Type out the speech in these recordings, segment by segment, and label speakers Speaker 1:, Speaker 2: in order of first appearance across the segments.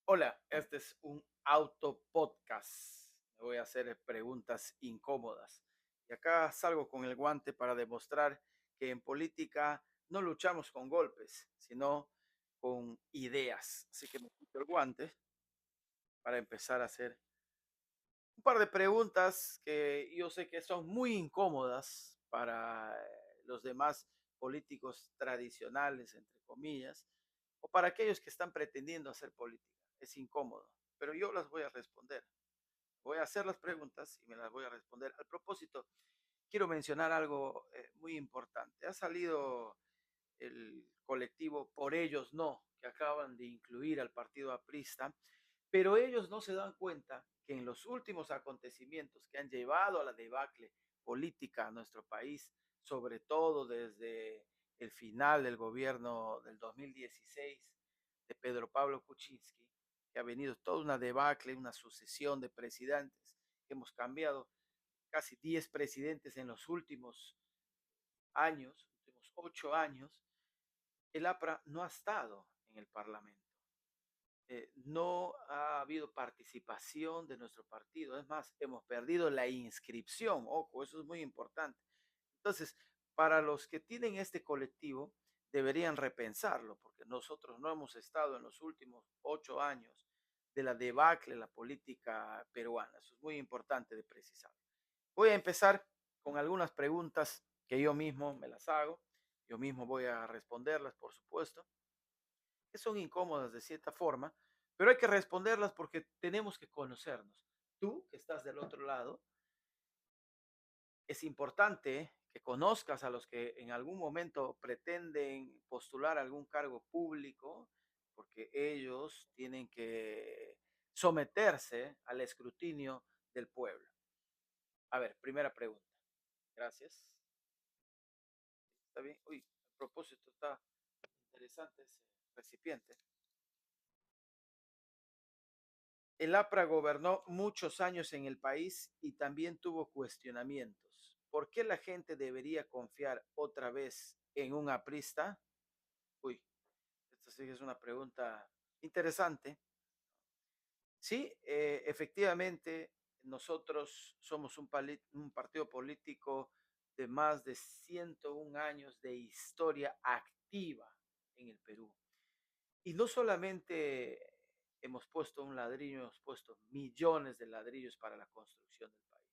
Speaker 1: Hola, este es un auto podcast. Me voy a hacer preguntas incómodas. Y acá salgo con el guante para demostrar que en política no luchamos con golpes, sino con ideas. Así que me quito el guante para empezar a hacer un par de preguntas que yo sé que son muy incómodas para los demás políticos tradicionales, entre comillas, o para aquellos que están pretendiendo hacer política. Es incómodo, pero yo las voy a responder. Voy a hacer las preguntas y me las voy a responder. Al propósito, quiero mencionar algo muy importante. Ha salido el colectivo Por Ellos No, que acaban de incluir al partido aprista, pero ellos no se dan cuenta que en los últimos acontecimientos que han llevado a la debacle política a nuestro país, sobre todo desde el final del gobierno del 2016 de Pedro Pablo Kuczynski, que ha venido toda una debacle, una sucesión de presidentes, que hemos cambiado casi 10 presidentes en los últimos años, últimos 8 años. El APRA no ha estado en el Parlamento. No ha habido participación de nuestro partido. Es más, hemos perdido la inscripción. Ojo, eso es muy importante. Entonces, para los que tienen este colectivo, deberían repensarlo, porque nosotros no hemos estado en los últimos 8 años de la debacle de la política peruana. Eso es muy importante de precisar. Voy a empezar con algunas preguntas que yo mismo me las hago. Yo mismo voy a responderlas, por supuesto, que son incómodas de cierta forma, pero hay que responderlas porque tenemos que conocernos. Tú, que estás del otro lado, es importante que conozcas a los que en algún momento pretenden postular algún cargo público, porque ellos tienen que someterse al escrutinio del pueblo. A ver, primera pregunta. Gracias. Está bien. Uy, a propósito, está interesante ese recipiente. El APRA gobernó muchos años en el país y también tuvo cuestionamientos. ¿Por qué la gente debería confiar otra vez en un aprista? Uy, esta sí es una pregunta interesante. Sí, efectivamente, nosotros somos un partido político de más de 101 años de historia activa en el Perú. Y no solamente hemos puesto un ladrillo, hemos puesto millones de ladrillos para la construcción del país.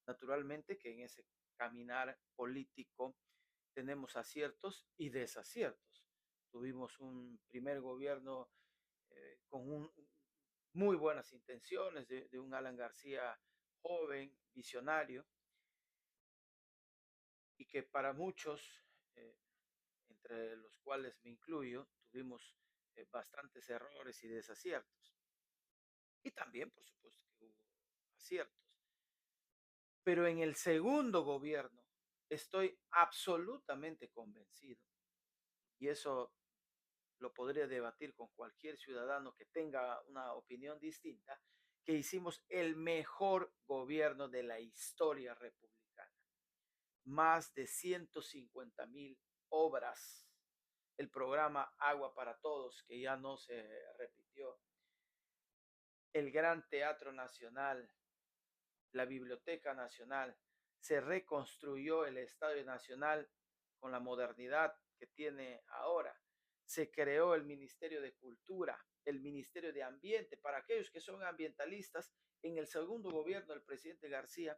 Speaker 1: Naturalmente que en ese caminar político tenemos aciertos y desaciertos. Tuvimos un primer gobierno con muy buenas intenciones de un Alan García joven, visionario, y que para muchos, eh, entre los cuales me incluyo, tuvimos bastantes errores y desaciertos. Y también, por supuesto, que hubo aciertos. Pero en el segundo gobierno estoy absolutamente convencido, y eso lo podría debatir con cualquier ciudadano que tenga una opinión distinta, que hicimos el mejor gobierno de la historia republicana. Más de 150,000 obras. El programa Agua para Todos, que ya no se repitió. El Gran Teatro Nacional, la Biblioteca Nacional. Se reconstruyó el Estadio Nacional con la modernidad que tiene ahora. Se creó el Ministerio de Cultura, el Ministerio de Ambiente. Para aquellos que son ambientalistas, en el segundo gobierno del presidente García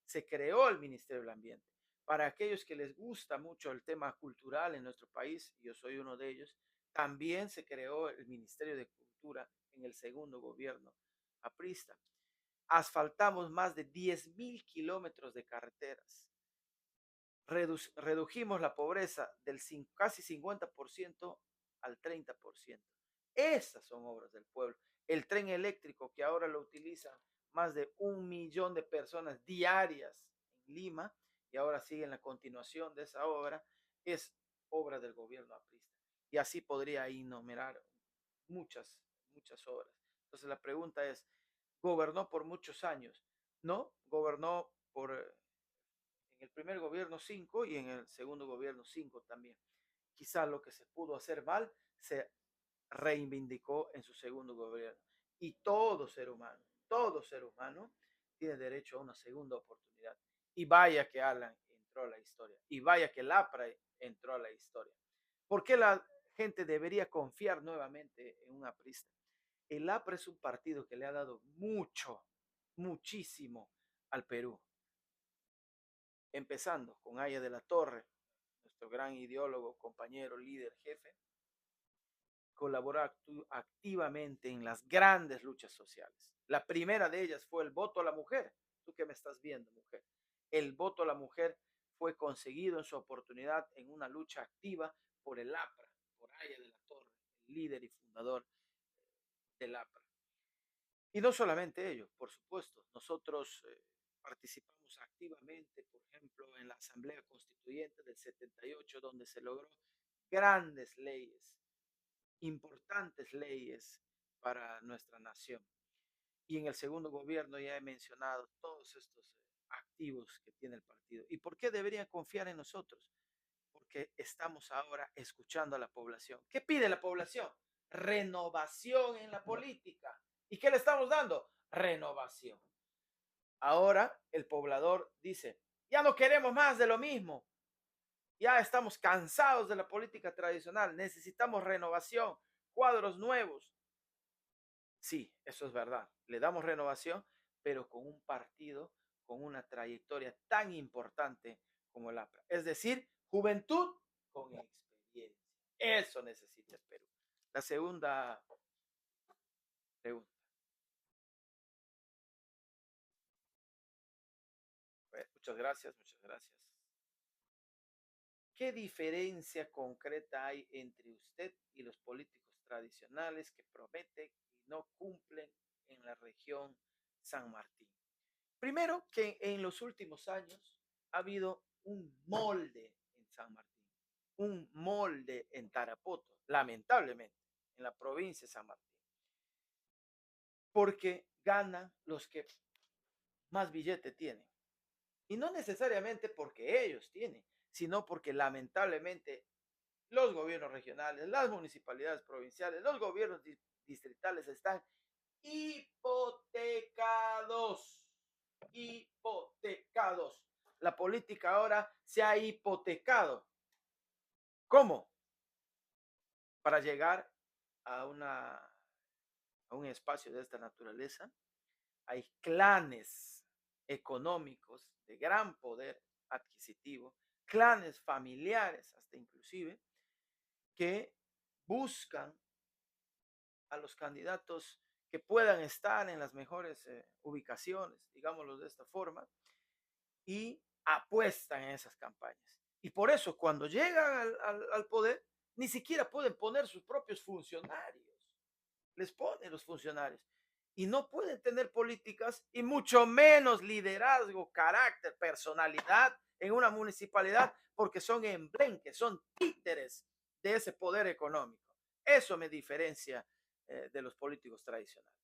Speaker 1: se creó el Ministerio del Ambiente. Para aquellos que les gusta mucho el tema cultural en nuestro país, yo soy uno de ellos, también se creó el Ministerio de Cultura en el segundo gobierno aprista. Asfaltamos más de 10,000 kilómetros de carreteras. Redujimos la pobreza del casi 50% al 30%. Esas son obras del pueblo. El tren eléctrico que ahora lo utilizan más de 1 millón de personas diarias en Lima, y ahora sigue en la continuación de esa obra, es obra del gobierno aprista. Y así podría enumerar muchas obras. Entonces la pregunta es, ¿gobernó por muchos años? No, gobernó en el primer gobierno 5 y en el segundo gobierno 5 también. Quizá lo que se pudo hacer mal se reivindicó en su segundo gobierno. Y todo ser humano tiene derecho a una segunda oportunidad. Y vaya que Alan entró a la historia. Y vaya que Lapra entró a la historia. ¿Por qué la gente debería confiar nuevamente en un aprista? El APRA es un partido que le ha dado muchísimo al Perú. Empezando con Aya de la Torre, nuestro gran ideólogo, compañero, líder, jefe, colabora activamente en las grandes luchas sociales. La primera de ellas fue el voto a la mujer. Tú que me estás viendo, mujer. El voto a la mujer fue conseguido en su oportunidad en una lucha activa por el APRA, por Aya de la Torre, el líder y fundador del APRA. Y no solamente ello, por supuesto, nosotros participamos activamente, por ejemplo, en la Asamblea Constituyente del 78, donde se logró grandes leyes, importantes leyes para nuestra nación. Y en el segundo gobierno ya he mencionado todos estos activos que tiene el partido. ¿Y por qué deberían confiar en nosotros? Porque estamos ahora escuchando a la población. ¿Qué pide la población? Renovación en la política. ¿Y qué le estamos dando? Renovación. Ahora el poblador dice, ya no queremos más de lo mismo. Ya estamos cansados de la política tradicional. Necesitamos renovación, cuadros nuevos. Sí, eso es verdad. Le damos renovación, pero con un partido con una trayectoria tan importante como el APRA. Es decir, juventud con experiencia. Eso necesita el Perú. La segunda pregunta. Muchas gracias, muchas gracias. ¿Qué diferencia concreta hay entre usted y los políticos tradicionales que prometen y no cumplen en la región San Martín? Primero, que en los últimos años ha habido un molde en San Martín, un molde en Tarapoto, lamentablemente, en la provincia de San Martín, porque ganan los que más billete tienen. Y no necesariamente porque ellos tienen, sino porque lamentablemente los gobiernos regionales, las municipalidades provinciales, los gobiernos distritales están hipotecados, hipotecados. La política ahora se ha hipotecado. ¿Cómo? Para llegar a, a un espacio de esta naturaleza, hay clanes económicos de gran poder adquisitivo, clanes familiares hasta inclusive, que buscan a los candidatos que puedan estar en las mejores ubicaciones, digámoslo de esta forma, y apuestan en esas campañas. Y por eso cuando llegan al poder, ni siquiera pueden poner sus propios funcionarios. Les ponen los funcionarios. Y no pueden tener políticas y mucho menos liderazgo, carácter, personalidad en una municipalidad porque son emblenques, son títeres de ese poder económico. Eso me diferencia de los políticos tradicionales.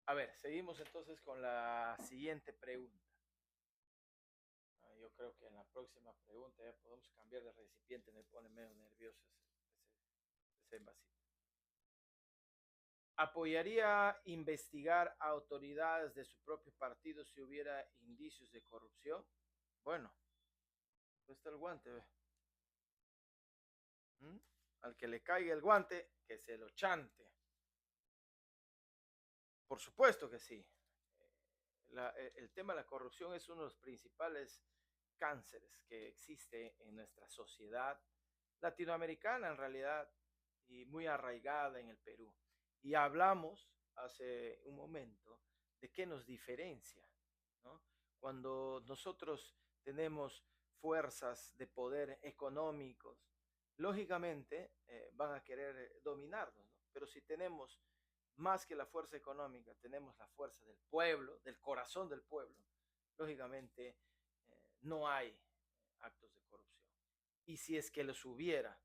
Speaker 1: A ver, seguimos entonces con la siguiente pregunta. Yo creo que en la próxima pregunta ya podemos cambiar de recipiente, me pone medio nervioso ese vasito. ¿Apoyaría investigar a autoridades de su propio partido si hubiera indicios de corrupción? Bueno, pues está el guante. ¿Mm? Al que le caiga el guante, que se lo chante. Por supuesto que sí. El tema de la corrupción es uno de los principales cánceres que existe en nuestra sociedad latinoamericana en realidad y muy arraigada en el Perú. Y hablamos hace un momento de qué nos diferencia, ¿no? Cuando nosotros tenemos fuerzas de poder económicos, lógicamente van a querer dominarnos, ¿no? Pero si tenemos más que la fuerza económica, tenemos la fuerza del pueblo, del corazón del pueblo, lógicamente no hay actos de corrupción. Y si es que los hubiera,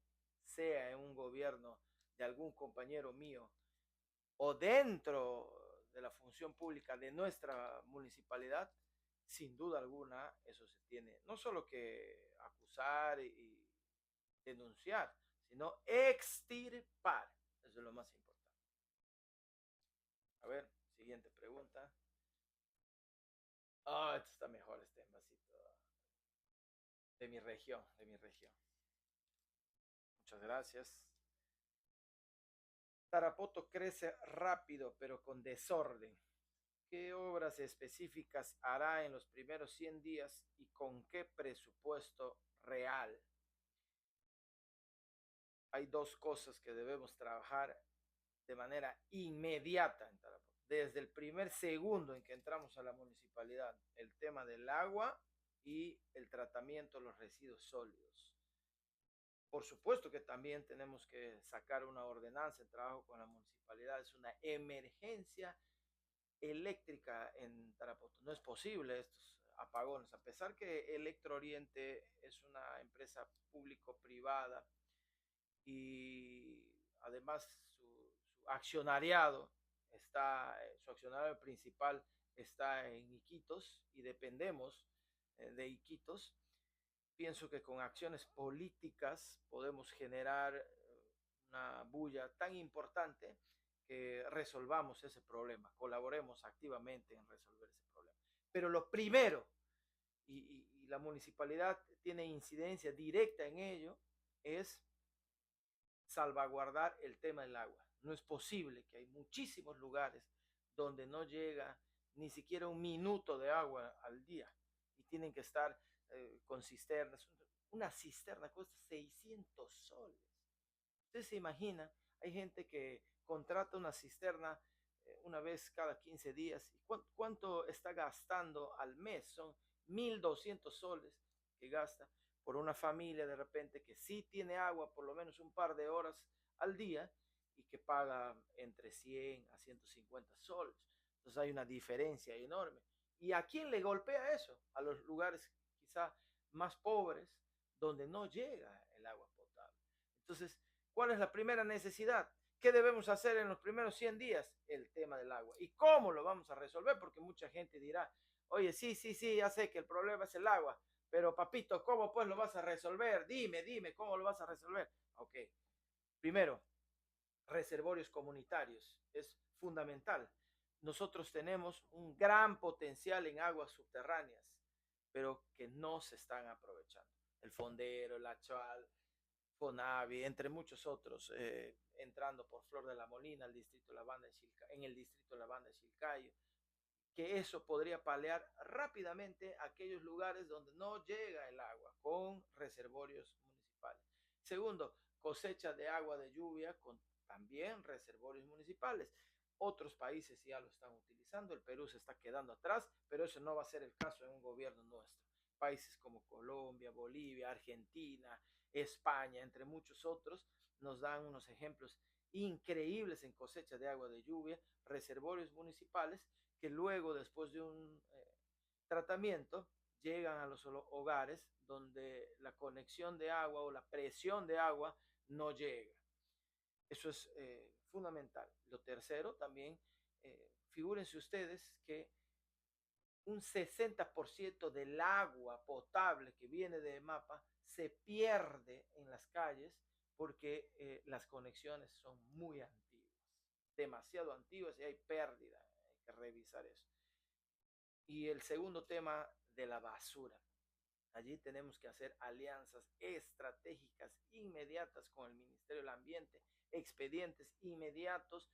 Speaker 1: sea en un gobierno de algún compañero mío o dentro de la función pública de nuestra municipalidad, sin duda alguna eso se tiene no solo que acusar y denunciar, sino extirpar. Eso es lo más importante. A ver, siguiente pregunta. Esto está mejor, este envasito de mi región, de mi región. Muchas gracias. Tarapoto crece rápido, pero con desorden. ¿Qué obras específicas hará en los primeros 100 días y con qué presupuesto real? Hay dos cosas que debemos trabajar de manera inmediata en Tarapoto. Desde el primer segundo en que entramos a la municipalidad, el tema del agua y el tratamiento de los residuos sólidos. Por supuesto que también tenemos que sacar una ordenanza en trabajo con la municipalidad. Es una emergencia eléctrica en Tarapoto. No es posible estos apagones, a pesar que Electro Oriente es una empresa público-privada y además su accionariado su accionario principal está en Iquitos y dependemos de Iquitos. Pienso que con acciones políticas podemos generar una bulla tan importante que resolvamos ese problema, colaboremos activamente en resolver ese problema. Pero lo primero, y la municipalidad tiene incidencia directa en ello, es salvaguardar el tema del agua. No es posible que hay muchísimos lugares donde no llega ni siquiera un minuto de agua al día y tienen que estar con cisternas. Una cisterna cuesta 600 soles. Usted se imagina, hay gente que contrata una cisterna una vez cada 15 días. ¿Y cuánto está gastando al mes? Son 1.200 soles que gasta por una familia de repente que sí tiene agua por lo menos un par de horas al día y que paga entre 100 a 150 soles. Entonces hay una diferencia enorme. ¿Y a quién le golpea eso? A los lugares quizá más pobres donde no llega el agua potable. Entonces, ¿cuál es la primera necesidad? ¿Qué debemos hacer en los primeros 100 días? El tema del agua. ¿Y cómo lo vamos a resolver? Porque mucha gente dirá, oye, sí, ya sé que el problema es el agua, pero papito, ¿cómo pues lo vas a resolver? Dime, ¿cómo lo vas a resolver? Ok, primero, reservorios comunitarios. Es fundamental. Nosotros tenemos un gran potencial en aguas subterráneas, pero que no se están aprovechando. El Fondero, el Achual, Fonavi, entre muchos otros, entrando por Flor de la Molina, el distrito de la Banda de en el distrito de la Banda de Chilcayo, que eso podría paliar rápidamente aquellos lugares donde no llega el agua con reservorios municipales. Segundo, cosecha de agua de lluvia con también reservorios municipales. Otros países ya lo están utilizando, el Perú se está quedando atrás, pero eso no va a ser el caso en un gobierno nuestro. Países como Colombia, Bolivia, Argentina, España, entre muchos otros, nos dan unos ejemplos increíbles en cosecha de agua de lluvia, reservorios municipales que luego, después de un tratamiento, llegan a los hogares donde la conexión de agua o la presión de agua no llega. Eso es fundamental. Lo tercero también, figúrense ustedes que un 60% del agua potable que viene de Mapa se pierde en las calles porque las conexiones son muy antiguas, demasiado antiguas y hay pérdida. Hay que revisar eso. Y el segundo tema de la basura. Allí tenemos que hacer alianzas estratégicas inmediatas con el Ministerio del Ambiente, expedientes inmediatos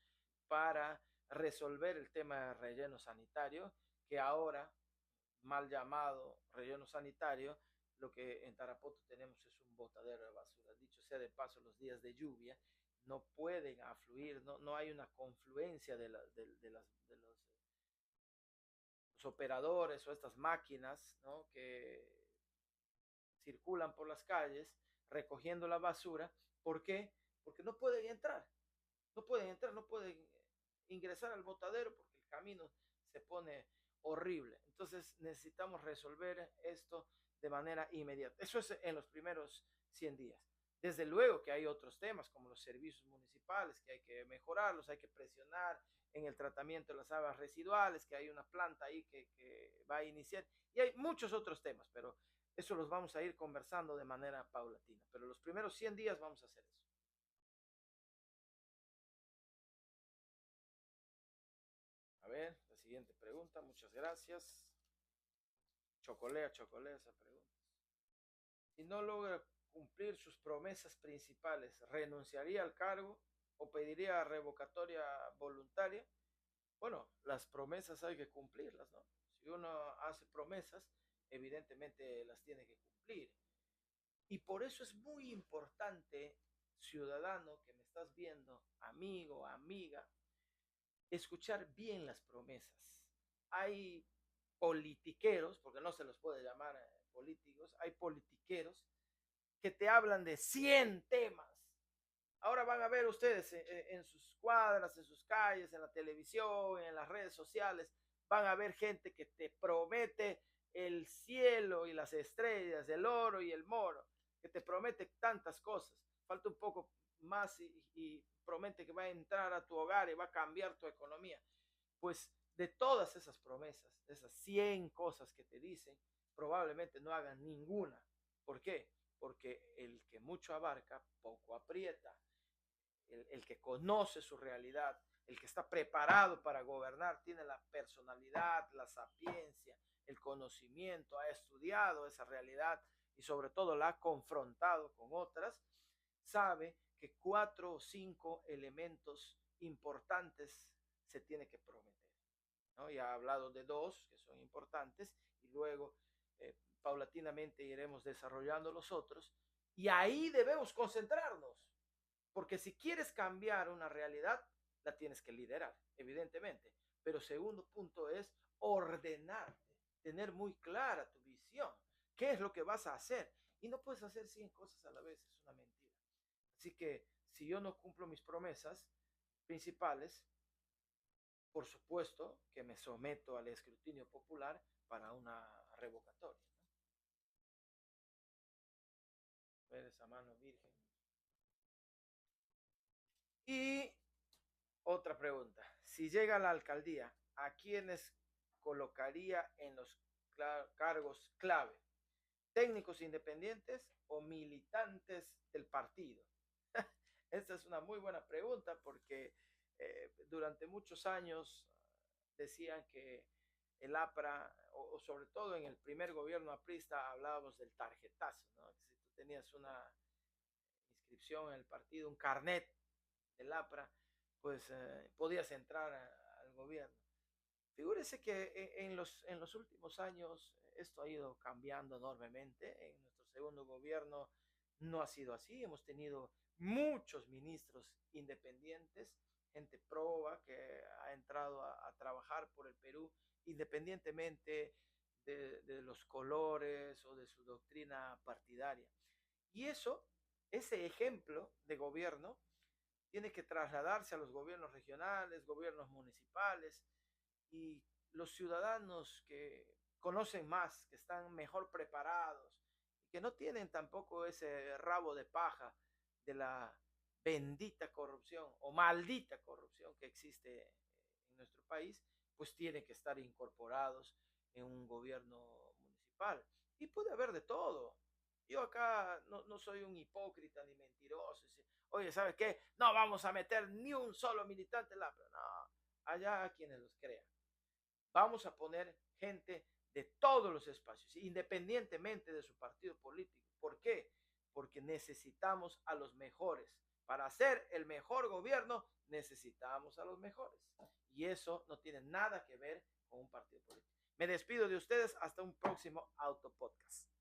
Speaker 1: para resolver el tema de relleno sanitario, que ahora, mal llamado relleno sanitario, lo que en Tarapoto tenemos es un botadero de basura. Dicho sea de paso, los días de lluvia no pueden afluir, no hay una confluencia los operadores o estas máquinas, ¿no?, que circulan por las calles recogiendo la basura. ¿Por qué? Porque no pueden ingresar al botadero porque el camino se pone horrible. Entonces necesitamos resolver esto de manera inmediata. Eso es en los primeros 100 días. Desde luego que hay otros temas como los servicios municipales que hay que mejorarlos, hay que presionar en el tratamiento de las aguas residuales, que hay una planta ahí que va a iniciar, y hay muchos otros temas, pero eso los vamos a ir conversando de manera paulatina. Pero los primeros 100 días vamos a hacer eso. siguiente pregunta. Muchas gracias. Chocolea esa pregunta. Si no logra cumplir sus promesas principales, ¿renunciaría al cargo o pediría revocatoria voluntaria? Bueno, las promesas hay que cumplirlas, ¿no? Si uno hace promesas, evidentemente las tiene que cumplir. Y por eso es muy importante, ciudadano que me estás viendo, amigo, amiga, escuchar bien las promesas. Hay politiqueros, porque no se los puede llamar políticos, hay politiqueros que te hablan de 100 temas. Ahora van a ver ustedes en sus cuadras, en sus calles, en la televisión, en las redes sociales, van a ver gente que te promete el cielo y las estrellas, el oro y el moro, que te promete tantas cosas. Falta un poco más y promete que va a entrar a tu hogar y va a cambiar tu economía. Pues de todas esas promesas, de esas 100 cosas que te dicen, probablemente no hagan ninguna. ¿Por qué? Porque el que mucho abarca, poco aprieta. El que conoce su realidad, el que está preparado para gobernar, tiene la personalidad, la sapiencia, el conocimiento, ha estudiado esa realidad y sobre todo la ha confrontado con otras, sabe que 4 o 5 elementos importantes se tiene que prometer, ¿no? Ya he hablado de 2 que son importantes y luego paulatinamente iremos desarrollando los otros y ahí debemos concentrarnos. Porque si quieres cambiar una realidad, la tienes que liderar, evidentemente. Pero segundo punto es ordenarte, tener muy clara tu visión. ¿Qué es lo que vas a hacer? Y no puedes hacer 100 cosas a la vez, es una mentira. Así que si yo no cumplo mis promesas principales, por supuesto que me someto al escrutinio popular para una revocatoria, ¿no? Ver esa mano virgen. Y otra pregunta. Si llega a la alcaldía, ¿a quiénes colocaría en los cargos clave? ¿Técnicos independientes o militantes del partido? Esta es una muy buena pregunta porque durante muchos años decían que el APRA, o sobre todo en el primer gobierno aprista, hablábamos del tarjetazo, ¿no? Si tú tenías una inscripción en el partido, un carnet del APRA, pues podías entrar al gobierno. Figúrese que en los últimos años esto ha ido cambiando enormemente. En nuestro segundo gobierno no ha sido así. Hemos tenido muchos ministros independientes, gente proba que ha entrado a trabajar por el Perú independientemente de los colores o de su doctrina partidaria. Y eso, ese ejemplo de gobierno, tiene que trasladarse a los gobiernos regionales, gobiernos municipales y los ciudadanos que conocen más, que están mejor preparados y que no tienen tampoco ese rabo de paja de la bendita corrupción o maldita corrupción que existe en nuestro país, pues tienen que estar incorporados en un gobierno municipal. Y puede haber de todo. Yo acá no soy un hipócrita ni mentiroso. Oye, ¿sabes qué? No vamos a meter ni un solo militante en la... No, allá a quienes los crean. Vamos a poner gente de todos los espacios, independientemente de su partido político. ¿Por qué? Porque necesitamos a los mejores. Para hacer el mejor gobierno necesitamos a los mejores. Y eso no tiene nada que ver con un partido político. Me despido de ustedes hasta un próximo Autopodcast.